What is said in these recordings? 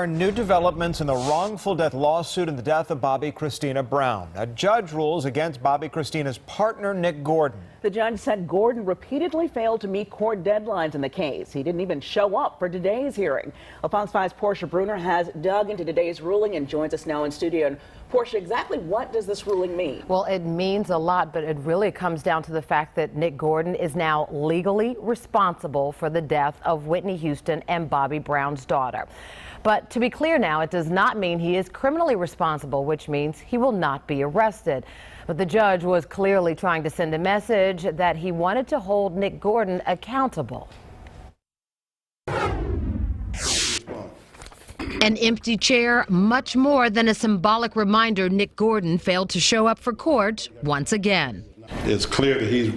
New developments in the wrongful death lawsuit in the death of Bobbi Kristina Brown. A judge rules against Bobbi Kristina's partner, Nick Gordon. The judge said Gordon repeatedly failed to meet court deadlines in the case. He didn't even show up for today's hearing. Fox 5's Portia Bruner has dug into today's ruling and joins us now in studio. And Portia, exactly what does this ruling mean? Well, it means a lot, but it really comes down to the fact that Nick Gordon is now legally responsible for the death of Whitney Houston and Bobbi Brown's daughter. But to be clear now, it does not mean he is criminally responsible, which means he will not be arrested. But the judge was clearly trying to send a message that he wanted to hold Nick Gordon accountable. An empty chair, much more than a symbolic reminder Nick Gordon failed to show up for court once again. It's clear that he's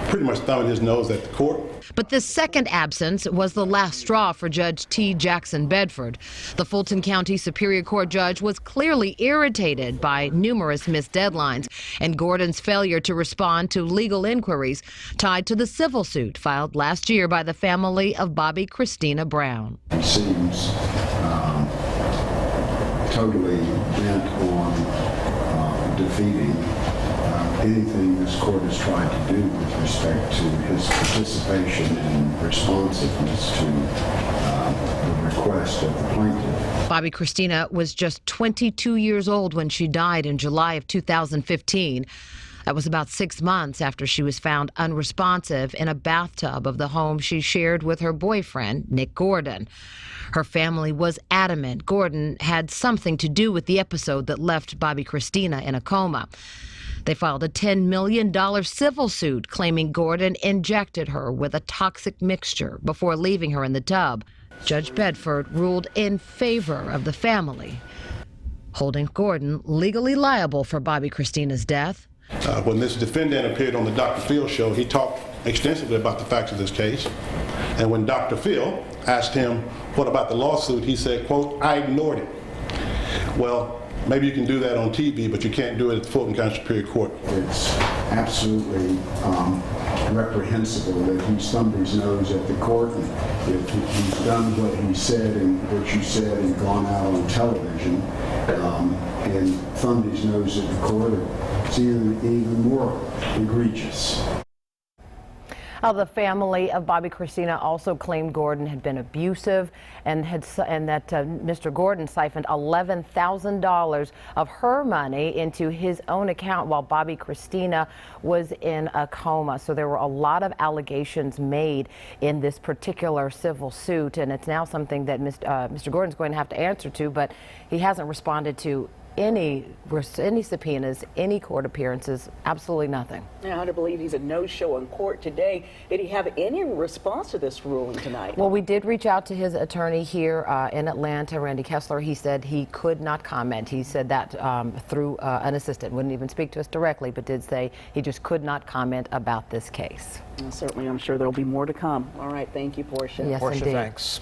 pretty much thumbing his nose at the court. But this second absence was the last straw for Judge T. Jackson Bedford. The Fulton County Superior Court judge was clearly irritated by numerous missed deadlines and Gordon's failure to respond to legal inquiries tied to the civil suit filed last year by the family of Bobbi Kristina Brown. He seems totally bent on defeating anything this court has tried to do with respect to his participation and responsiveness to the request of the plaintiff. Bobbi Kristina was just 22 years old when she died in July of 2015. That was about 6 months after she was found unresponsive in a bathtub of the home she shared with her boyfriend, Nick Gordon. Her family was adamant Gordon had something to do with the episode that left Bobbi Kristina in a coma. They filed a $10 million civil suit claiming Gordon injected her with a toxic mixture before leaving her in the tub. Judge Bedford ruled in favor of the family, holding Gordon legally liable for Bobbi Kristina's death. When this defendant appeared on the Dr. Phil show, he talked extensively about the facts of this case. And when Dr. Phil asked him, what about the lawsuit, he said, quote, I ignored it. Well, maybe you can do that on TV, but you can't do it at the Fulton County Superior Court. It's absolutely reprehensible that he's thumbed his nose at the court. And if he's done what he said and what you said and gone out on television and thumbed his nose at the court, it's even more egregious. The family of Bobbi Kristina also claimed Gordon had been abusive and that Mr. Gordon siphoned $11,000 of her money into his own account while Bobbi Kristina was in a coma. So there were a lot of allegations made in this particular civil suit, and it's now something that Mr. Gordon's going to have to answer to, but he hasn't responded to any subpoenas, any court appearances, absolutely nothing. Now, hard to believe he's a no-show in court today. Did he have any response to this ruling tonight? Well, we did reach out to his attorney here in Atlanta, Randy Kessler. He said he could not comment. He said that through an assistant. Wouldn't even speak to us directly, but did say he just could not comment about this case. Well, certainly, I'm sure there'll be more to come. All right, thank you, Portia. Yes, Portia, indeed. thanks.